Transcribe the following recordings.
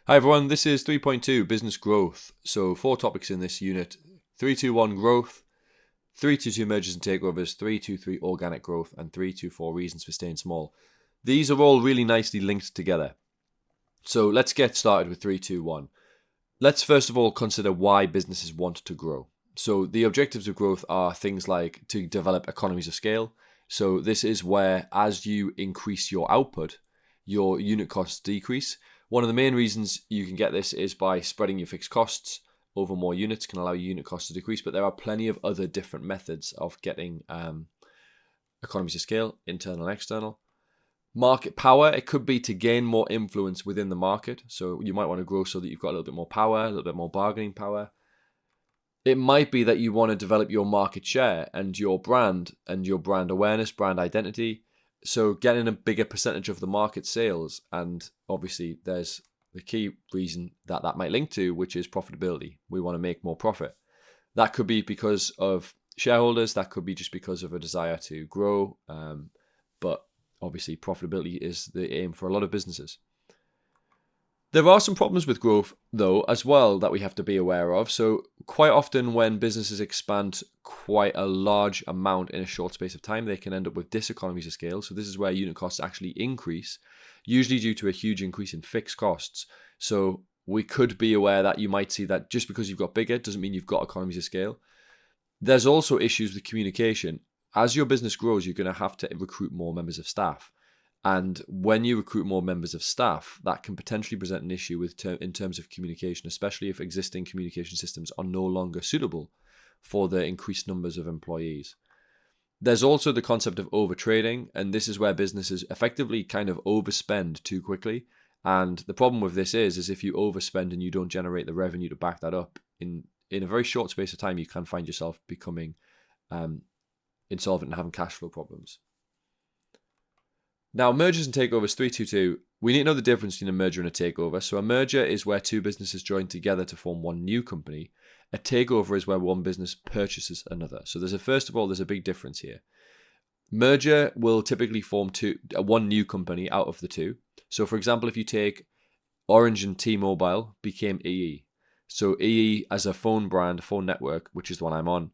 Hi everyone, this is 3.2 Business Growth. So 4 topics in this unit: 321 Growth, 322 Mergers and Takeovers, 323 Organic Growth, and 324 Reasons for Staying Small. These are all really nicely linked together. So let's get started with 321. Let's first of all consider why businesses want to grow. So the objectives of growth are things like to develop economies of scale. So this is where, as you increase your output, your unit costs decrease. One of the main reasons you can get this is by spreading your fixed costs over more units can allow your unit costs to decrease, but there are plenty of other different methods of getting economies of scale, internal and external. Market power, it could be to gain more influence within the market. So you might want to grow so that you've got a little bit more power, a little bit more bargaining power. It might be that you want to develop your market share and your brand awareness, brand identity. So getting a bigger percentage of the market sales. And obviously there's the key reason that might link to, which is profitability. We want to make more profit. That could be because of shareholders. That could be just because of a desire to grow. But obviously profitability is the aim for a lot of businesses. There are some problems with growth, though, as well, that we have to be aware of. So quite often when businesses expand quite a large amount in a short space of time, they can end up with diseconomies of scale. So this is where unit costs actually increase, usually due to a huge increase in fixed costs. So we could be aware that you might see that just because you've got bigger doesn't mean you've got economies of scale. There's also issues with communication. As your business grows, you're going to have to recruit more members of staff. And when you recruit more members of staff, that can potentially present an issue in terms of communication, especially if existing communication systems are no longer suitable for the increased numbers of employees. There's also the concept of overtrading, and this is where businesses effectively kind of overspend too quickly. And the problem with this is if you overspend and you don't generate the revenue to back that up, in a very short space of time, you can find yourself becoming insolvent and having cash flow problems. Now, mergers and takeovers 322, we need to know the difference between a merger and a takeover. So a merger is where two businesses join together to form one new company. A takeover is where one business purchases another. So there's a big difference here. Merger will typically form one new company out of the two. So for example, if you take Orange and T-Mobile became EE. So EE as a phone brand, phone network, which is the one I'm on.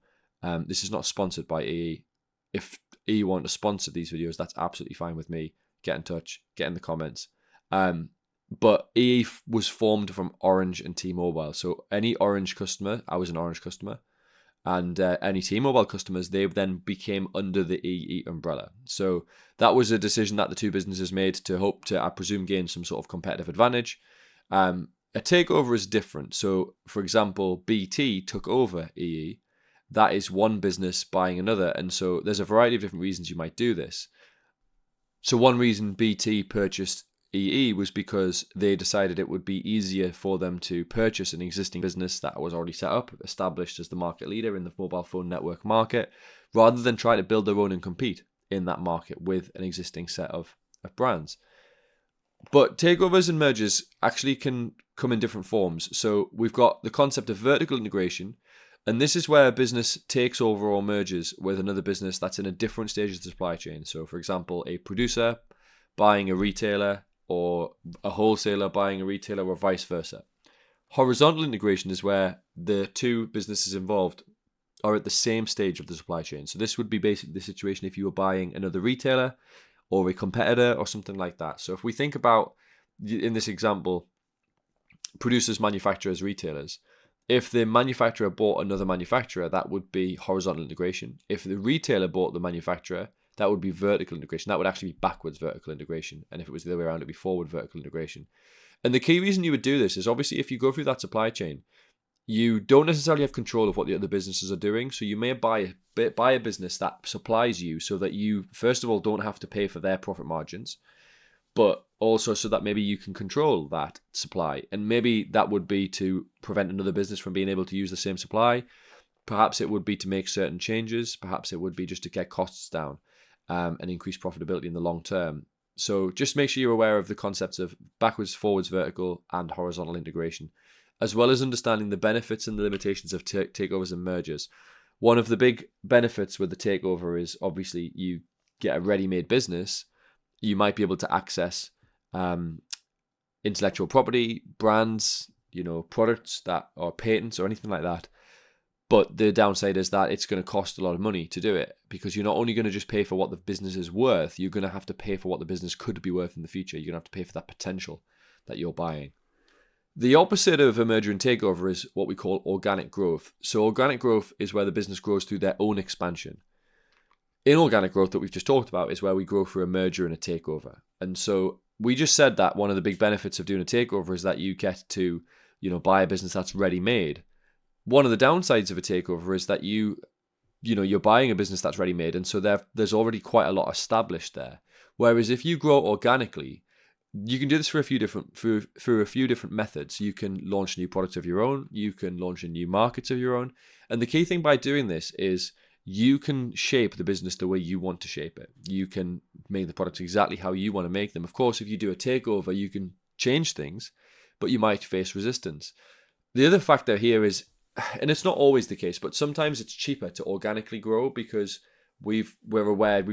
This is not sponsored by EE. If you want to sponsor these videos, that's absolutely fine with me. Get in touch, get in the comments. But EE was formed from Orange and T-Mobile. So any Orange customer, I was an Orange customer, and any T-Mobile customers, they then became under the EE umbrella. So that was a decision that the two businesses made to hope to, I presume, gain some sort of competitive advantage. A takeover is different. So, for example, BT took over EE. That is one business buying another. And so there's a variety of different reasons you might do this. So one reason BT purchased EE was because they decided it would be easier for them to purchase an existing business that was already set up, established as the market leader in the mobile phone network market, rather than try to build their own and compete in that market with an existing set of brands. But takeovers and mergers actually can come in different forms. So we've got the concept of vertical integration. And this is where a business takes over or merges with another business that's in a different stage of the supply chain. So, for example, a producer buying a retailer or a wholesaler buying a retailer or vice versa. Horizontal integration is where the two businesses involved are at the same stage of the supply chain. So this would be basically the situation if you were buying another retailer or a competitor or something like that. So if we think about, in this example, producers, manufacturers, retailers, if the manufacturer bought another manufacturer, that would be horizontal integration. If the retailer bought the manufacturer, that would be vertical integration. That would actually be backwards vertical integration. And if it was the other way around, it'd be forward vertical integration. And the key reason you would do this is obviously if you go through that supply chain, you don't necessarily have control of what the other businesses are doing. So you may buy a business that supplies you so that you, first of all, don't have to pay for their profit margins, but also so that maybe you can control that supply. And maybe that would be to prevent another business from being able to use the same supply. Perhaps it would be to make certain changes. Perhaps it would be just to get costs down and increase profitability in the long term. So just make sure you're aware of the concepts of backwards, forwards, vertical, and horizontal integration, as well as understanding the benefits and the limitations of takeovers and mergers. One of the big benefits with the takeover is obviously you get a ready-made business. You might be able to access intellectual property, brands, products that are patents or anything like that. But the downside is that it's going to cost a lot of money to do it, because you're not only going to just pay for what the business is worth, you're going to have to pay for what the business could be worth in the future. You're going to have to pay for that potential that you're buying. The opposite of a merger and takeover is what we call organic growth. So organic growth is where the business grows through their own expansion. Inorganic growth that we've just talked about is where we grow through a merger and a takeover. And so we just said that one of the big benefits of doing a takeover is that you get to, buy a business that's ready-made. One of the downsides of a takeover is that you're buying a business that's ready-made, and so there's already quite a lot established there. Whereas if you grow organically, you can do this through a few different methods. You can launch new products of your own. You can launch in new markets of your own. And the key thing by doing this is you can shape the business the way you want to shape it. You can make the products exactly how you want to make them. Of course, if you do a takeover, you can change things, but you might face resistance. The other factor here is, and it's not always the case, but sometimes it's cheaper to organically grow, because we've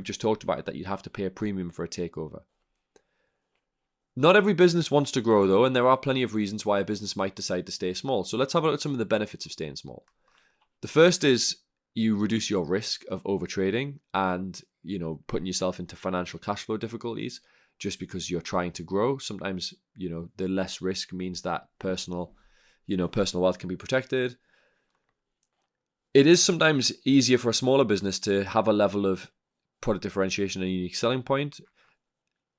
just talked about it, that you'd have to pay a premium for a takeover. Not every business wants to grow though, and there are plenty of reasons why a business might decide to stay small. So let's have a look at some of the benefits of staying small. The first is you reduce your risk of overtrading and, putting yourself into financial cash flow difficulties just because you're trying to grow. Sometimes, the less risk means that personal wealth can be protected. It is sometimes easier for a smaller business to have a level of product differentiation and a unique selling point.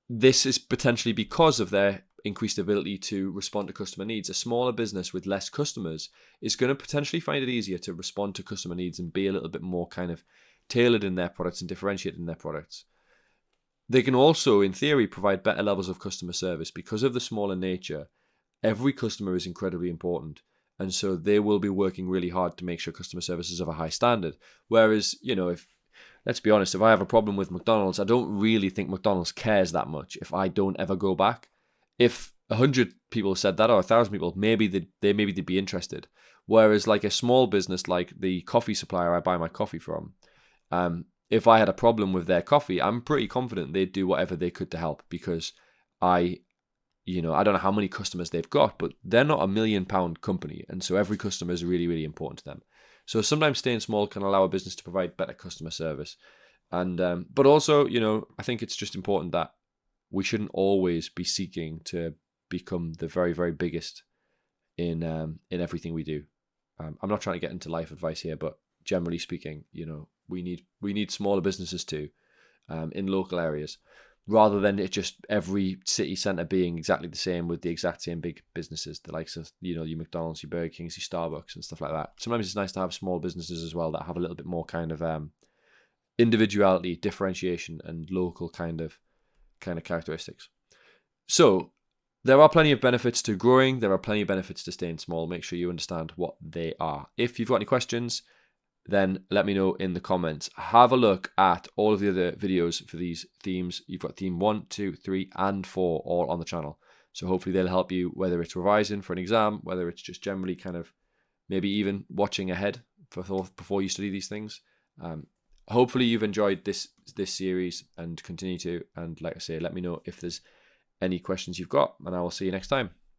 This is potentially because of their increased ability to respond to customer needs. A smaller business with less customers is going to potentially find it easier to respond to customer needs and be a little bit more kind of tailored in their products and differentiated in their products. They can also, in theory, provide better levels of customer service. Because of the smaller nature, every customer is incredibly important. And so they will be working really hard to make sure customer service is of a high standard. Whereas, let's be honest, if I have a problem with McDonald's, I don't really think McDonald's cares that much if I don't ever go back. If 100 people said that, or 1,000 people, maybe they'd be interested. Whereas like a small business like the coffee supplier I buy my coffee from, if I had a problem with their coffee, I'm pretty confident they'd do whatever they could to help, because I don't know how many customers they've got, but they're not £1 million company. And so every customer is really, really important to them. So sometimes staying small can allow a business to provide better customer service. And but also, I think it's just important that we shouldn't always be seeking to become the very, very biggest in everything we do. I'm not trying to get into life advice here, but generally speaking, we need smaller businesses too, in local areas, rather than it just every city centre being exactly the same with the exact same big businesses, the likes of, your McDonald's, your Burger Kings, your Starbucks and stuff like that. Sometimes it's nice to have small businesses as well that have a little bit more kind of individuality, differentiation and local kind of characteristics. So there are plenty of benefits to growing. There are plenty of benefits to staying small. Make sure you understand what they are. If you've got any questions, then let me know in the comments. Have a look at all of the other videos for these themes. You've got theme 1, 2, 3, and 4 all on the channel. So hopefully they'll help you, whether it's revising for an exam, whether it's just generally kind of maybe even watching ahead before you study these things. Hopefully you've enjoyed this series and continue to. And like I say, let me know if there's any questions you've got, and I will see you next time.